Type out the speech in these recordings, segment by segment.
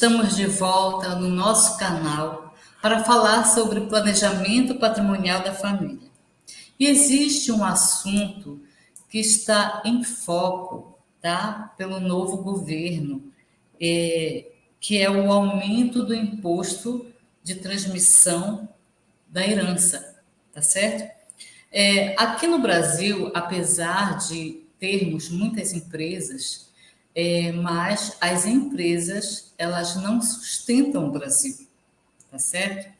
Estamos de volta no nosso canal para falar sobre planejamento patrimonial da família. E existe um assunto que está em foco, tá? Pelo novo governo, que é o aumento do imposto de transmissão da herança, tá certo? Aqui no Brasil, apesar de termos muitas empresas, mas as empresas elas não sustentam o Brasil, tá certo?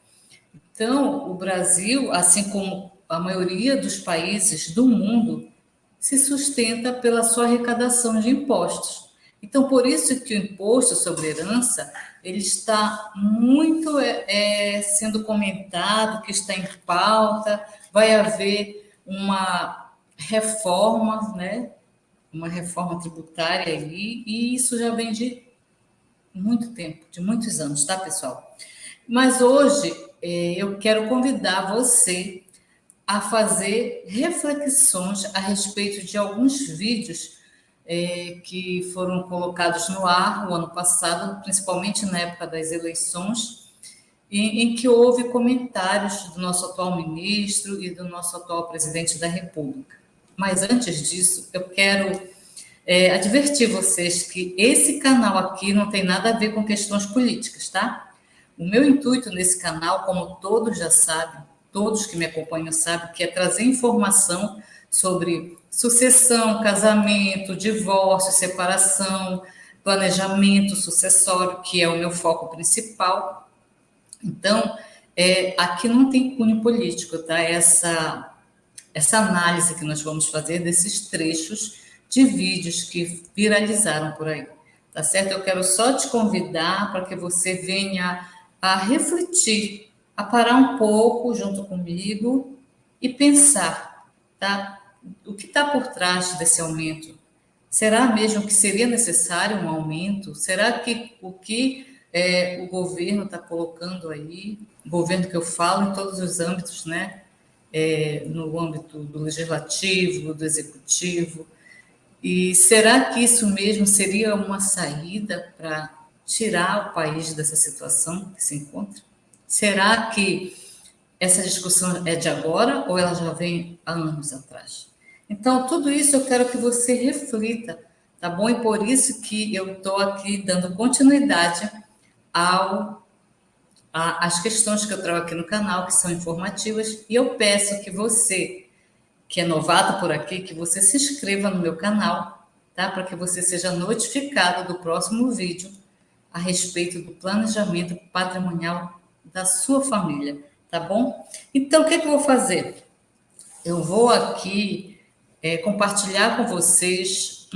Então, o Brasil, assim como a maioria dos países do mundo, se sustenta pela sua arrecadação de impostos. Então, por isso que o imposto sobre herança ele está muito sendo comentado, que está em pauta, vai haver uma reforma, né? Uma reforma tributária aí, e isso já vem de muito tempo, de muitos anos, tá, pessoal? Mas hoje eu quero convidar você a fazer reflexões a respeito de alguns vídeos que foram colocados no ar o ano passado, principalmente na época das eleições, em que houve comentários do nosso atual ministro e do nosso atual presidente da República. Mas antes disso, eu quero advertir vocês que esse canal aqui não tem nada a ver com questões políticas, tá? O meu intuito nesse canal, como todos já sabem, todos que me acompanham sabem, que é trazer informação sobre sucessão, casamento, divórcio, separação, planejamento sucessório, que é o meu foco principal. Então, aqui não tem cunho político, tá? Essa análise que nós vamos fazer desses trechos de vídeos que viralizaram por aí, tá certo? Eu quero só te convidar para que você venha a refletir, a parar um pouco junto comigo e pensar, tá? O que está por trás desse aumento? Será mesmo que seria necessário um aumento? Será que o que o governo está colocando aí, o governo que eu falo em todos os âmbitos, né? No âmbito do legislativo, do executivo, e será que isso mesmo seria uma saída para tirar o país dessa situação que se encontra? Será que essa discussão é de agora ou ela já vem há anos atrás? Então, tudo isso eu quero que você reflita, tá bom? E por isso que eu estou aqui dando continuidade às questões que eu trago aqui no canal, que são informativas, e eu peço que você, que é novato por aqui, que você se inscreva no meu canal, tá? Para que você seja notificado do próximo vídeo a respeito do planejamento patrimonial da sua família, tá bom? Então, o que eu vou fazer? Eu vou aqui compartilhar com vocês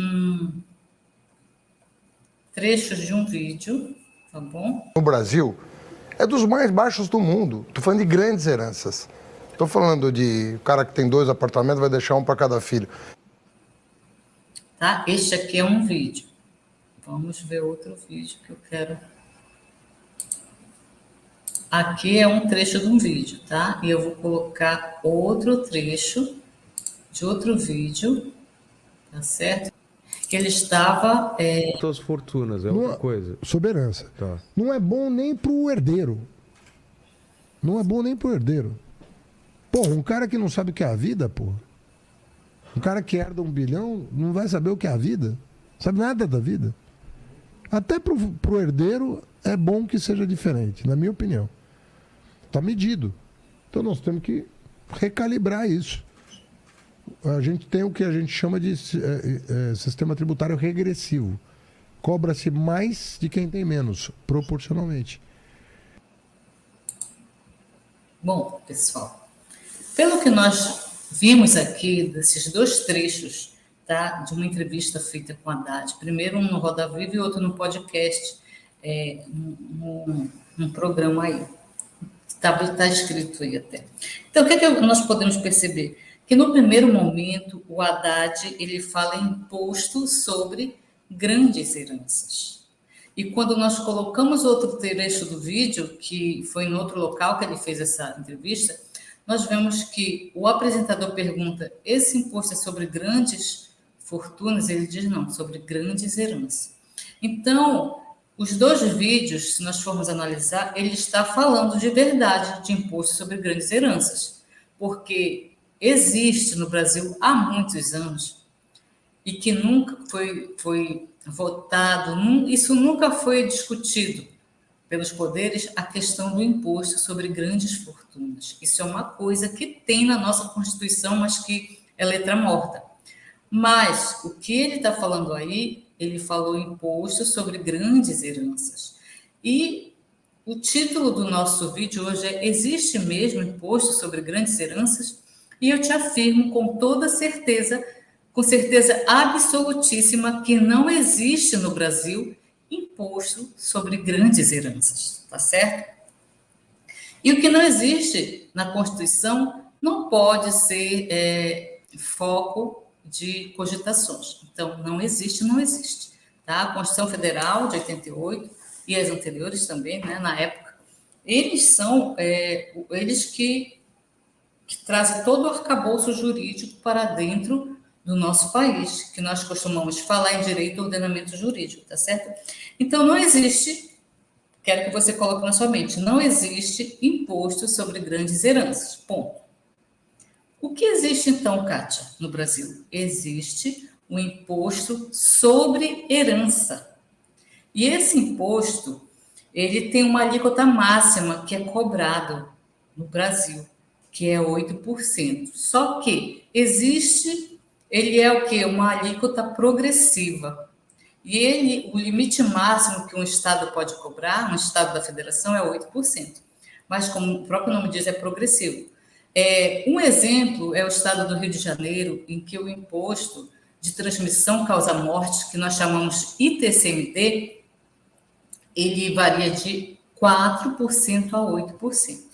trechos de um vídeo, tá bom? No Brasil, é dos mais baixos do mundo. Estou falando de grandes heranças. Estou falando de o cara que tem 2 apartamentos vai deixar um para cada filho. Tá? Este aqui é um vídeo. Vamos ver outro vídeo que eu quero. Aqui é um trecho de um vídeo, tá? E eu vou colocar outro trecho de outro vídeo, tá certo? Que ele estava. Suas fortunas, é outra coisa. Sobre herança. Tá. Não é bom nem pro herdeiro. Não é bom nem pro herdeiro. Pô, um cara que não sabe o que é a vida, pô. Um cara que herda 1 bilhão não vai saber o que é a vida. Sabe nada da vida. Até pro herdeiro é bom que seja diferente, na minha opinião. Tá medido. Então nós temos que recalibrar isso. A gente tem o que a gente chama de sistema tributário regressivo. Cobra-se mais de quem tem menos, proporcionalmente. Bom, pessoal, pelo que nós vimos aqui desses 2 trechos, tá, de uma entrevista feita com a Haddad, primeiro um no Roda Viva e outro no podcast, num programa aí. Está escrito aí até. Então, o que nós podemos perceber? Que no primeiro momento, o Haddad ele fala em imposto sobre grandes heranças. E quando nós colocamos outro trecho do vídeo, que foi em outro local que ele fez essa entrevista, nós vemos que o apresentador pergunta: esse imposto é sobre grandes fortunas? Ele diz não, sobre grandes heranças. Então, os dois vídeos, se nós formos analisar, ele está falando de verdade de imposto sobre grandes heranças, porque existe no Brasil há muitos anos e que nunca foi votado, isso nunca foi discutido pelos poderes, a questão do imposto sobre grandes fortunas. Isso é uma coisa que tem na nossa Constituição, mas que é letra morta. Mas o que ele está falando aí, ele falou imposto sobre grandes heranças. E o título do nosso vídeo hoje é: existe mesmo imposto sobre grandes heranças? E eu te afirmo com toda certeza, com certeza absolutíssima, que não existe no Brasil imposto sobre grandes heranças, tá certo? E o que não existe na Constituição não pode ser foco de cogitações. Então, não existe, não existe. Tá? A Constituição Federal de 88 e as anteriores também, né, na época, eles são eles que trazem todo o arcabouço jurídico para dentro do nosso país, que nós costumamos falar em direito e ordenamento jurídico, tá certo? Então, não existe, quero que você coloque na sua mente, não existe imposto sobre grandes heranças, ponto. O que existe, então, Kátia, no Brasil? Existe o imposto sobre herança. E esse imposto, ele tem uma alíquota máxima que é cobrado no Brasil, que é 8%. Só que ele é o quê? Uma alíquota progressiva. E o limite máximo que um estado pode cobrar, um estado da federação, é 8%. Mas, como o próprio nome diz, é progressivo. Um exemplo é o estado do Rio de Janeiro, em que o imposto de transmissão causa-morte, que nós chamamos ITCMD, ele varia de 4% a 8%.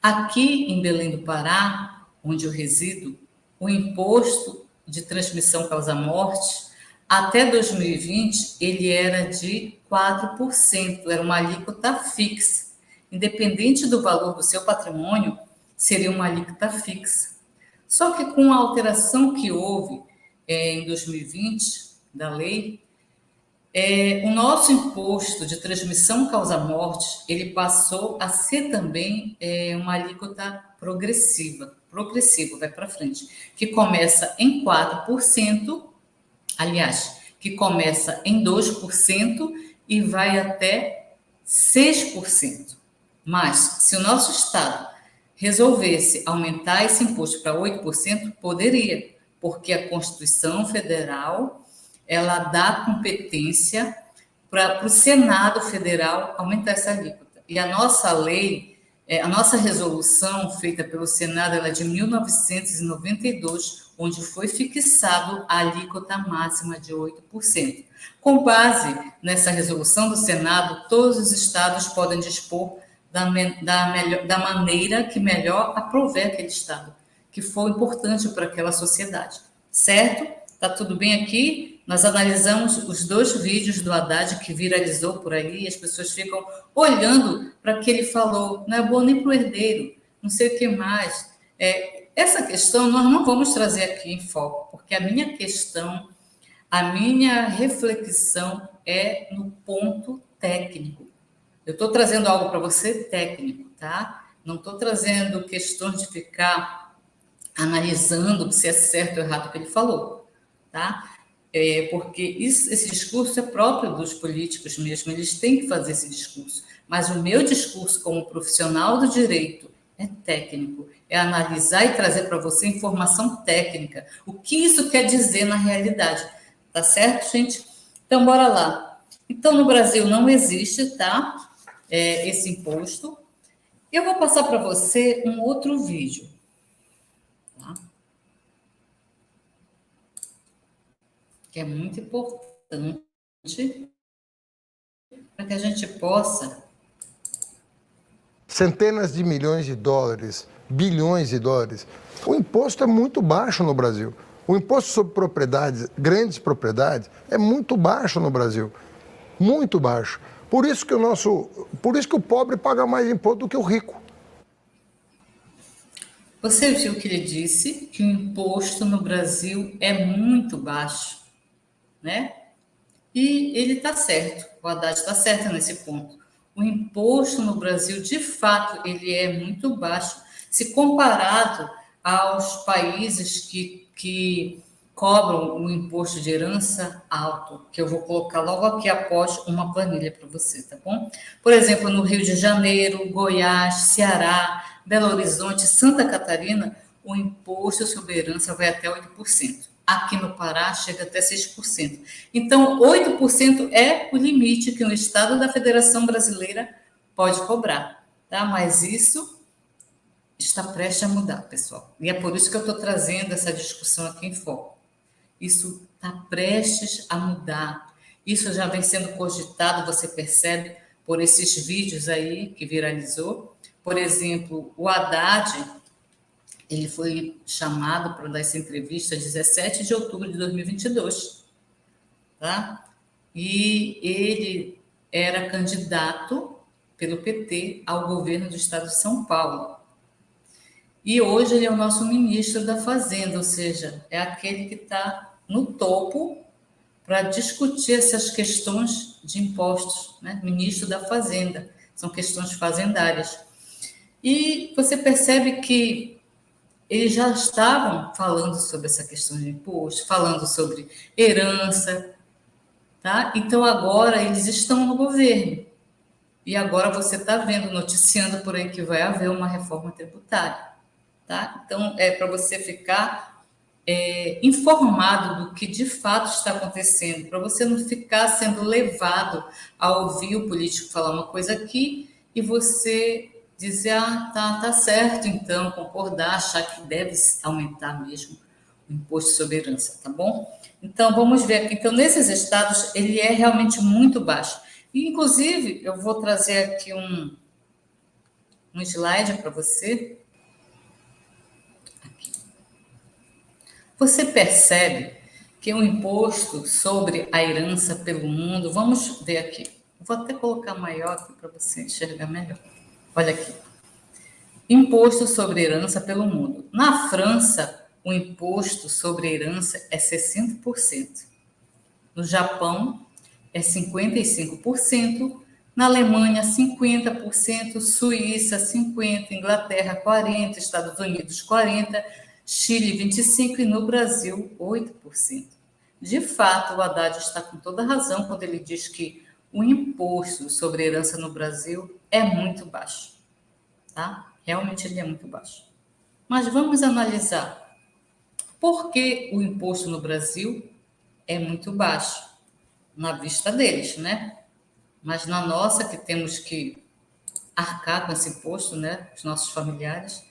Aqui em Belém do Pará, onde eu resido, o imposto de transmissão causa-morte, até 2020, ele era de 4%, era uma alíquota fixa. Independente do valor do seu patrimônio, seria uma alíquota fixa. Só que com a alteração que houve em 2020 da lei, o nosso imposto de transmissão causa-morte, ele passou a ser também uma alíquota progressiva, vai para frente, que começa em 4%, aliás, que começa em 2% e vai até 6%. Mas, se o nosso Estado resolvesse aumentar esse imposto para 8%, poderia, porque a Constituição Federal, ela dá competência para o Senado Federal aumentar essa alíquota. E a nossa lei, a nossa resolução feita pelo Senado, ela é de 1992, onde foi fixado a alíquota máxima de 8%. Com base nessa resolução do Senado, todos os estados podem dispor da maneira que melhor aprouver aquele estado, que for importante para aquela sociedade. Certo? Tá tudo bem aqui? Nós analisamos os dois vídeos do Haddad que viralizou por aí, e as pessoas ficam olhando para o que ele falou, não é bom nem para o herdeiro, não sei o que mais. Essa questão nós não vamos trazer aqui em foco, porque a minha questão, a minha reflexão é no ponto técnico. Eu estou trazendo algo para você técnico, tá? Não estou trazendo questões de ficar analisando se é certo ou errado o que ele falou, tá? Porque esse discurso é próprio dos políticos mesmo, eles têm que fazer esse discurso. Mas o meu discurso como profissional do direito é técnico, é analisar e trazer para você informação técnica, o que isso quer dizer na realidade, tá certo, gente? Então, bora lá. Então, no Brasil não existe, tá? Esse imposto. Eu vou passar para você um outro vídeo. Tá? Que é muito importante para que a gente possa... Centenas de milhões de dólares, bilhões de dólares. O imposto é muito baixo no Brasil. O imposto sobre propriedades, grandes propriedades, é muito baixo no Brasil. Muito baixo. Por isso que o pobre paga mais imposto do que o rico. Você viu que ele disse que o imposto no Brasil é muito baixo, né? E ele está certo, o Haddad está certo nesse ponto. O imposto no Brasil, de fato, ele é muito baixo, se comparado aos países que cobram o imposto de herança alto, que eu vou colocar logo aqui após uma planilha para você, tá bom? Por exemplo, no Rio de Janeiro, Goiás, Ceará, Belo Horizonte, Santa Catarina, o imposto sobre herança vai até 8%. Aqui no Pará chega até 6%. Então, 8% é o limite que o Estado da Federação Brasileira pode cobrar, tá? Mas isso está prestes a mudar, pessoal. E é por isso que eu estou trazendo essa discussão aqui em foco. Isso está prestes a mudar. Isso já vem sendo cogitado, você percebe, por esses vídeos aí que viralizou. Por exemplo, o Haddad, ele foi chamado para dar essa entrevista 17 de outubro de 2022, tá? E ele era candidato pelo PT ao governo do estado de São Paulo. E hoje ele é o nosso ministro da Fazenda, ou seja, é aquele que está no topo para discutir essas questões de impostos, né? Ministro da Fazenda, são questões fazendárias. E você percebe que eles já estavam falando sobre essa questão de imposto, falando sobre herança, tá? Então agora eles estão no governo. E agora você está vendo, noticiando por aí que vai haver uma reforma tributária, tá? Então é para você ficar informado do que de fato está acontecendo, para você não ficar sendo levado a ouvir o político falar uma coisa aqui e você dizer, tá certo, então, concordar, achar que deve aumentar mesmo o imposto sobre herança, tá bom? Então, vamos ver aqui. Então, nesses estados, ele é realmente muito baixo. E, inclusive, eu vou trazer aqui um slide para você. Aqui. Você percebe que o imposto sobre a herança pelo mundo, vamos ver aqui. Vou até colocar maior aqui para você enxergar melhor. Olha aqui. Imposto sobre herança pelo mundo. Na França, o imposto sobre herança é 60%. No Japão, é 55%. Na Alemanha, 50%. Suíça, 50%. Inglaterra, 40%. Estados Unidos, 40%. Chile, 25%. E no Brasil, 8%. De fato, o Haddad está com toda razão quando ele diz que o imposto sobre herança no Brasil é muito baixo. Tá? Realmente ele é muito baixo. Mas vamos analisar por que o imposto no Brasil é muito baixo, na vista deles, né? Mas na nossa, que temos que arcar com esse imposto, né? Os nossos familiares,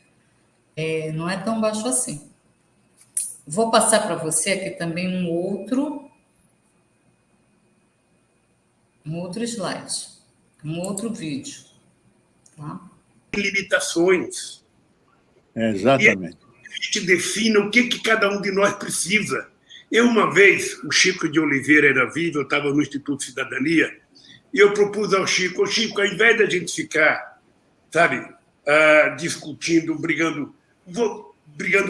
não é tão baixo assim. Vou passar para você aqui também um outro slide, um outro vídeo, tá? Limitações. Exatamente. E a gente define o que cada um de nós precisa. Uma vez, o Chico de Oliveira era vivo, eu estava no Instituto Cidadania, e eu propus ao Chico, ao invés da gente ficar, sabe, discutindo, brigando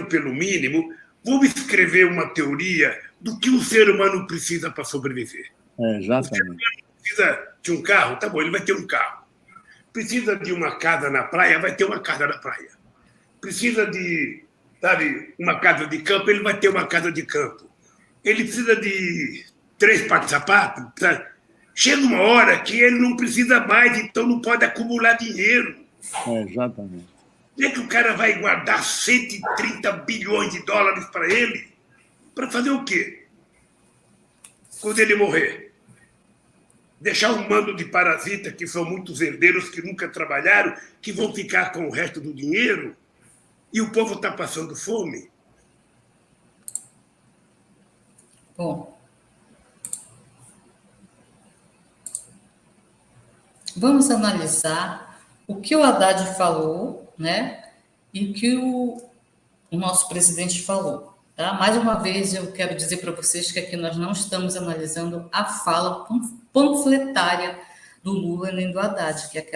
pelo mínimo, vamos escrever uma teoria do que o ser humano precisa para sobreviver. Exatamente. O ser humano precisa de um carro? Tá bom, ele vai ter um carro. Precisa de uma casa na praia? Vai ter uma casa na praia. Precisa de, sabe, uma casa de campo? Ele vai ter uma casa de campo. Ele precisa de 3 pares de sapato? Sabe? Chega uma hora que ele não precisa mais, então não pode acumular dinheiro. Exatamente. Como é que o cara vai guardar 130 bilhões de dólares para ele? Para fazer o quê? Quando ele morrer? Deixar um mando de parasitas, que são muitos herdeiros que nunca trabalharam, que vão ficar com o resto do dinheiro, e o povo está passando fome? Bom, vamos analisar o que o Haddad falou, né? E o que o nosso presidente falou. Tá? Mais uma vez, eu quero dizer para vocês que aqui nós não estamos analisando a fala panfletária do Lula nem do Haddad, que é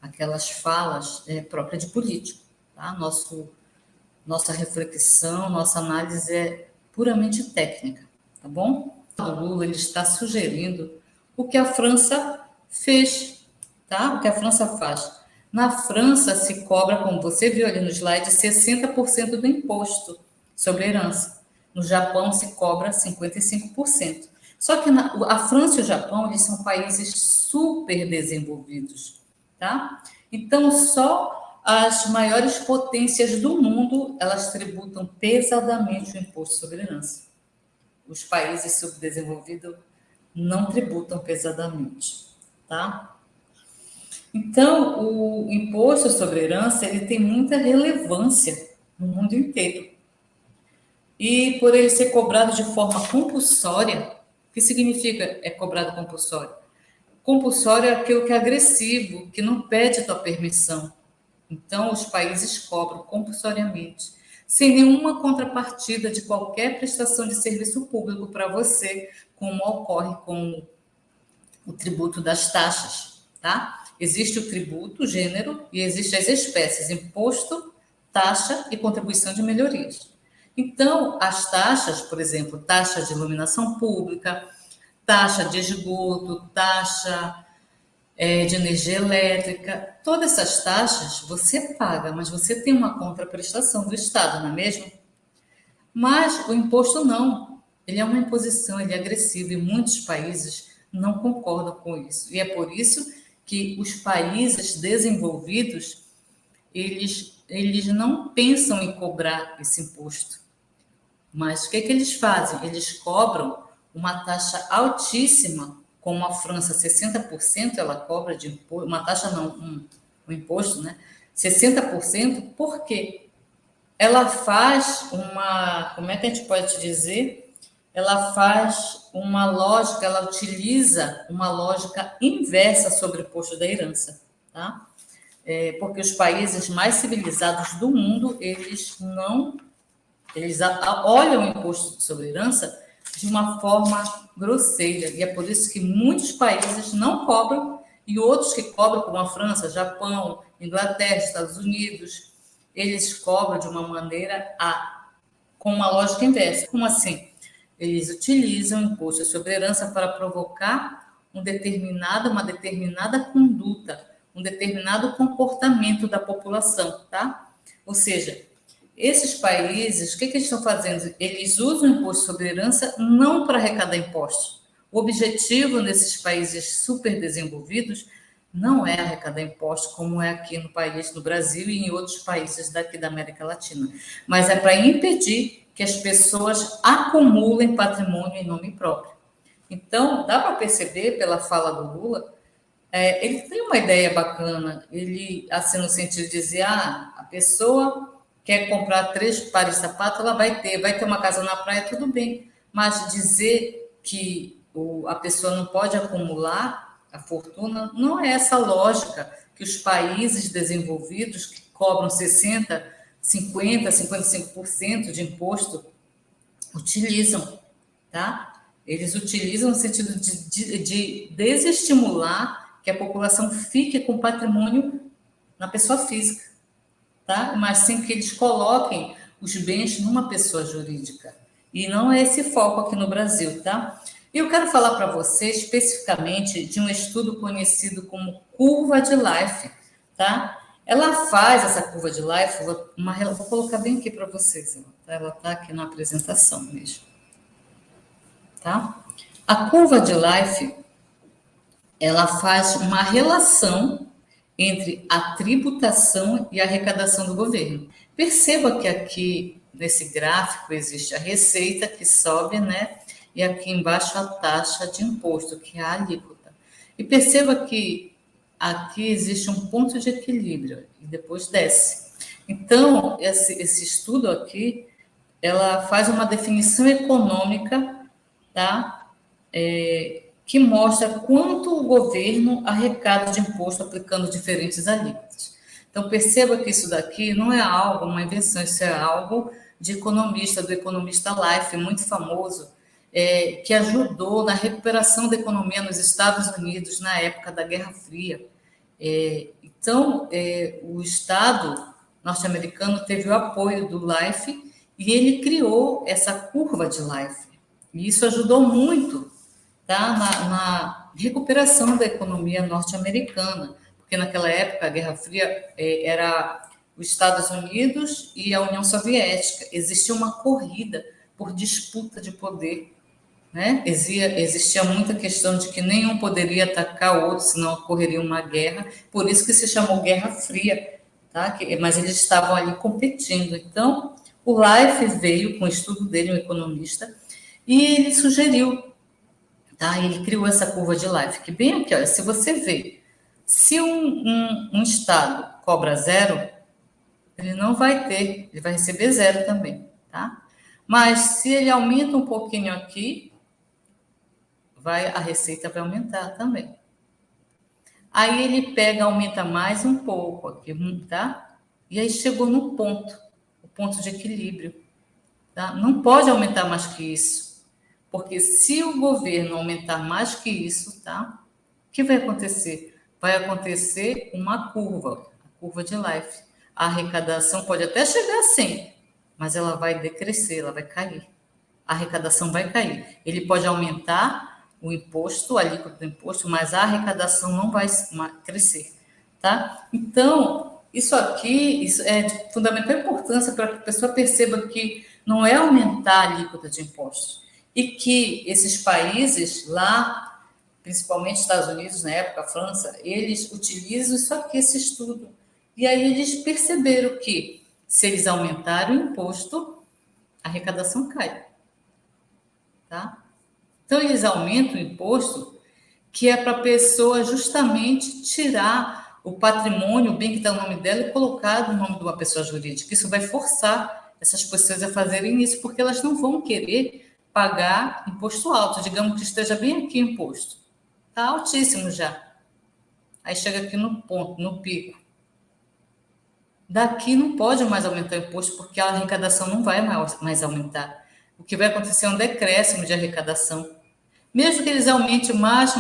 aquelas falas próprias de político. Tá? Nossa reflexão, nossa análise é puramente técnica, tá bom? do Lula, ele está sugerindo o que a França fez, tá? O que a França faz. Na França se cobra, como você viu ali no slide, 60% do imposto sobre herança. No Japão se cobra 55%. Só que a França e o Japão, eles são países super desenvolvidos, tá? Então, só as maiores potências do mundo, elas tributam pesadamente o imposto sobre herança. Os países subdesenvolvidos não tributam pesadamente, tá? Então, o imposto sobre herança, ele tem muita relevância no mundo inteiro. E por ele ser cobrado de forma compulsória, o que significa cobrado compulsório? Compulsório é aquilo que é agressivo, que não pede tua permissão. Então, os países cobram compulsoriamente, sem nenhuma contrapartida de qualquer prestação de serviço público para você, como ocorre com o tributo das taxas, tá? Existe o tributo, o gênero, e existem as espécies, imposto, taxa e contribuição de melhorias. Então, as taxas, por exemplo, taxa de iluminação pública, taxa de esgoto, taxa de energia elétrica, todas essas taxas você paga, mas você tem uma contraprestação do Estado, não é mesmo? Mas o imposto não, ele é uma imposição, ele é agressivo e muitos países não concordam com isso. E é por isso que os países desenvolvidos, eles não pensam em cobrar esse imposto. Mas o que eles fazem? Eles cobram uma taxa altíssima, como a França, 60% ela cobra de imposto, uma taxa não, um imposto, né? 60%, por quê? Ela faz como é que a gente pode dizer? Ela faz uma lógica, ela utiliza uma lógica inversa sobre o imposto da herança, tá? Porque os países mais civilizados do mundo, eles olham o imposto sobre herança de uma forma grosseira, e é por isso que muitos países não cobram, e outros que cobram, como a França, Japão, Inglaterra, Estados Unidos, eles cobram de uma maneira com uma lógica inversa. Como assim? Eles utilizam o imposto sobre herança para provocar uma determinada conduta, um determinado comportamento da população, tá? Ou seja, esses países, o que eles estão fazendo? Eles usam o imposto sobre herança não para arrecadar impostos. O objetivo nesses países super desenvolvidos não é arrecadar impostos, como é aqui no Brasil e em outros países daqui da América Latina, mas é para impedir que as pessoas acumulem patrimônio em nome próprio. Então, dá para perceber pela fala do Lula, ele tem uma ideia bacana, ele, assim, no sentido de dizer, a pessoa quer comprar 3 pares de sapato, ela vai ter uma casa na praia, tudo bem, mas dizer que a pessoa não pode acumular a fortuna, não é essa lógica que os países desenvolvidos, que cobram 60%, 50%, 55% de imposto, utilizam, tá? Eles utilizam no sentido de desestimular que a população fique com patrimônio na pessoa física, tá? Mas sem que eles coloquem os bens numa pessoa jurídica. E não é esse foco aqui no Brasil, tá? Eu quero falar para você especificamente de um estudo conhecido como curva de Life, tá? Ela faz essa curva de Life, vou colocar bem aqui para vocês, ela está aqui na apresentação mesmo, tá? A curva de Life, ela faz uma relação entre a tributação e a arrecadação do governo. Perceba que aqui, nesse gráfico, existe a receita que sobe, né? E aqui embaixo a taxa de imposto, que é a alíquota. E perceba que aqui existe um ponto de equilíbrio, e depois desce. Então, esse estudo aqui, ela faz uma definição econômica, tá? Que mostra quanto o governo arrecada de imposto aplicando diferentes alíquotas. Então, perceba que isso daqui não é uma invenção, isso é algo de economista, do economista Life, muito famoso, que ajudou na recuperação da economia nos Estados Unidos na época da Guerra Fria. Então, o Estado norte-americano teve o apoio do Life e ele criou essa curva de Life. E isso ajudou muito, tá, na recuperação da economia norte-americana, porque naquela época a Guerra Fria era os Estados Unidos e a União Soviética. Existia uma corrida por disputa de poder, né? Existia muita questão de que nenhum poderia atacar o outro, senão ocorreria uma guerra, por isso que se chamou Guerra Fria, tá? Mas eles estavam ali competindo. Então, o Life veio com o estudo dele, um economista, e ele sugeriu, tá? Ele criou essa curva de Life, que bem aqui, olha, se você vê, se um estado cobra zero, ele não vai ter, ele vai receber zero também, tá? Mas se ele aumenta um pouquinho aqui, a receita vai aumentar também. Aí ele pega, aumenta mais um pouco aqui, tá? E aí chegou no ponto, o ponto de equilíbrio, tá? Não pode aumentar mais que isso, porque se o governo aumentar mais que isso, tá? O que vai acontecer? Vai acontecer uma curva, a curva de Life. A arrecadação pode até chegar a 100, mas ela vai decrescer, ela vai cair. A arrecadação vai cair. Ele pode aumentar o imposto, a alíquota do imposto, mas a arrecadação não vai crescer, tá? Então, isso é de fundamental importância para que a pessoa perceba que não é aumentar a alíquota de impostos e que esses países lá, principalmente Estados Unidos, na época, a França, eles utilizam isso aqui, esse estudo. E aí eles perceberam que se eles aumentarem o imposto, a arrecadação cai, tá? Então, eles aumentam o imposto, que é para a pessoa justamente tirar o patrimônio, o bem que está no nome dela, e colocar no nome de uma pessoa jurídica. Isso vai forçar essas pessoas a fazerem isso, porque elas não vão querer pagar imposto alto. Digamos que esteja bem aqui o imposto. Está altíssimo já. Aí chega aqui no ponto, no pico. Daqui não pode mais aumentar o imposto, porque a arrecadação não vai mais aumentar. O que vai acontecer é um decréscimo de arrecadação. Mesmo que eles aumentem mais,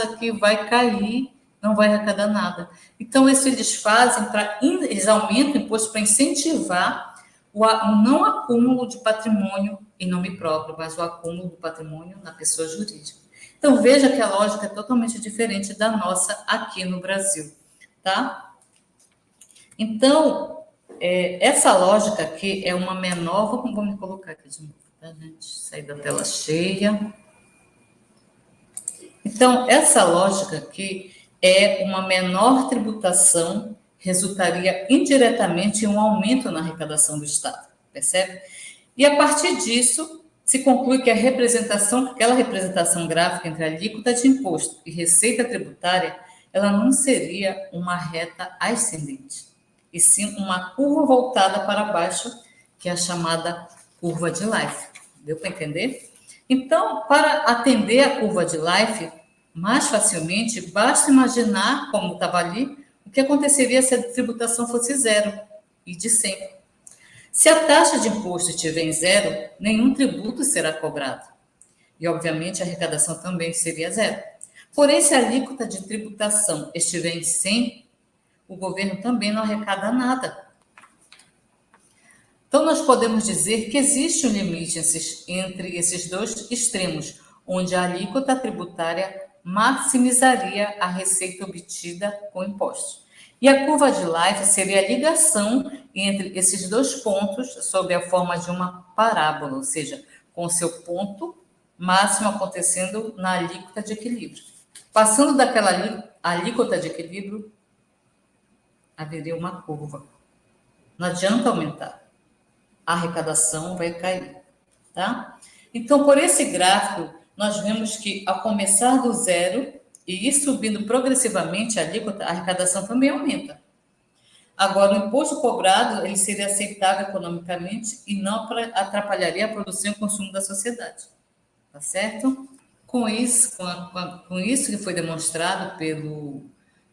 aqui vai cair, não vai arrecadar nada. Então, isso eles fazem eles aumentam o imposto para incentivar o não acúmulo de patrimônio em nome próprio, mas o acúmulo do patrimônio na pessoa jurídica. Então, veja que a lógica é totalmente diferente da nossa aqui no Brasil, tá? Então, essa lógica aqui é uma menor... Vou me colocar aqui de novo, tá, gente? Sair da tela cheia. Então, essa lógica aqui é uma menor tributação, resultaria indiretamente em um aumento na arrecadação do Estado, percebe? E a partir disso, se conclui que aquela representação gráfica entre a alíquota de imposto e receita tributária, ela não seria uma reta ascendente, e sim uma curva voltada para baixo, que é a chamada curva de Life. Deu para entender? Então, para atender a curva de Life mais facilmente, basta imaginar, como estava ali, o que aconteceria se a tributação fosse zero e de 100. Se a taxa de imposto estiver em zero, nenhum tributo será cobrado. E, obviamente, a arrecadação também seria zero. Porém, se a alíquota de tributação estiver em 100, o governo também não arrecada nada. Então, nós podemos dizer que existe um limite entre esses dois extremos, onde a alíquota tributária maximizaria a receita obtida com impostos. E a curva de Life seria a ligação entre esses dois pontos sob a forma de uma parábola, ou seja, com o seu ponto máximo acontecendo na alíquota de equilíbrio. Passando daquela alíquota de equilíbrio, haveria uma curva. Não adianta aumentar. A arrecadação vai cair, tá? Então, por esse gráfico, nós vemos que, ao começar do zero e ir subindo progressivamente a alíquota, a arrecadação também aumenta. Agora, o imposto cobrado, ele seria aceitável economicamente e não atrapalharia a produção e o consumo da sociedade. Tá certo? Com isso que foi demonstrado pelo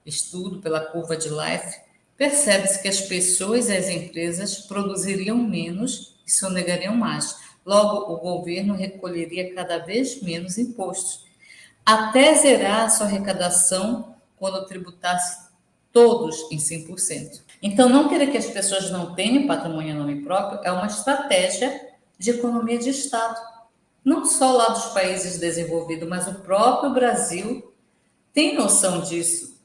estudo, pela curva de Life, percebe-se que as pessoas e as empresas produziriam menos e sonegariam mais. Logo, o governo recolheria cada vez menos impostos, até zerar a sua arrecadação quando tributasse todos em 100%. Então, não querer que as pessoas não tenham patrimônio em nome próprio é uma estratégia de economia de Estado. não só lá dos países desenvolvidos, mas o próprio Brasil tem noção disso.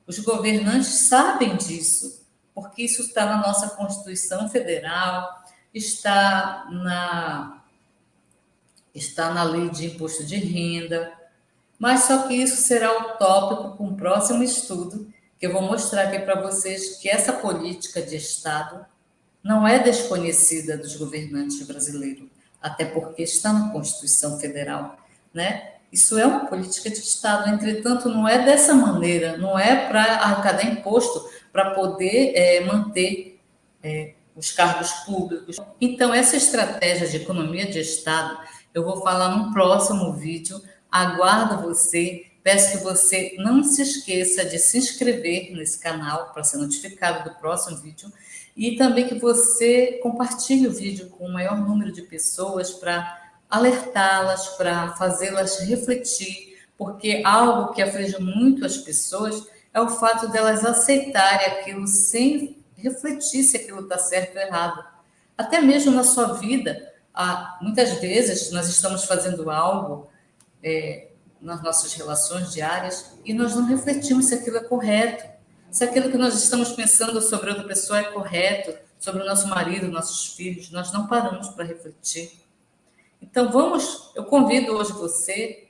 Os governantes sabem disso, porque isso está na nossa Constituição Federal, está na lei de imposto de renda, mas só que isso será o tópico com o próximo estudo, que eu vou mostrar aqui para vocês que essa política de Estado não é desconhecida dos governantes brasileiros, até porque está na Constituição Federal, né? Isso é uma política de Estado, entretanto, não é dessa maneira, não é para arrecadar imposto, para poder manter os cargos públicos. Então, essa estratégia de economia de Estado, eu vou falar num próximo vídeo. Aguardo você, peço que você não se esqueça de se inscrever nesse canal para ser notificado do próximo vídeo e também que você compartilhe o vídeo com o maior número de pessoas para alertá-las, para fazê-las refletir, porque algo que aflige muito as pessoas é o fato delas aceitarem aquilo sem refletir se aquilo está certo ou errado. Até mesmo na sua vida, muitas vezes nós estamos fazendo algo nas nossas relações diárias e nós não refletimos se aquilo é correto, se aquilo que nós estamos pensando sobre outra pessoa é correto, sobre o nosso marido, nossos filhos, nós não paramos para refletir. Então eu convido hoje você,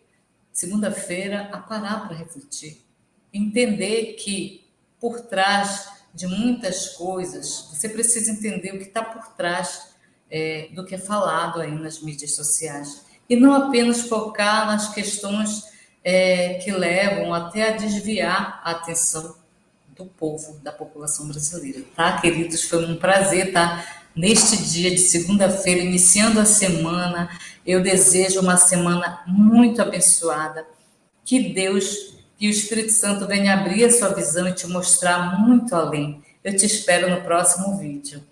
segunda-feira, a parar para refletir, entender que por trás de muitas coisas, você precisa entender o que está por trás do que é falado aí nas mídias sociais. E não apenas focar nas questões que levam até a desviar a atenção do povo, da população brasileira. Tá, queridos? Foi um prazer estar neste dia de segunda-feira, iniciando a semana. Eu desejo uma semana muito abençoada. Que Deus, que o Espírito Santo venha abrir a sua visão e te mostrar muito além. Eu te espero no próximo vídeo.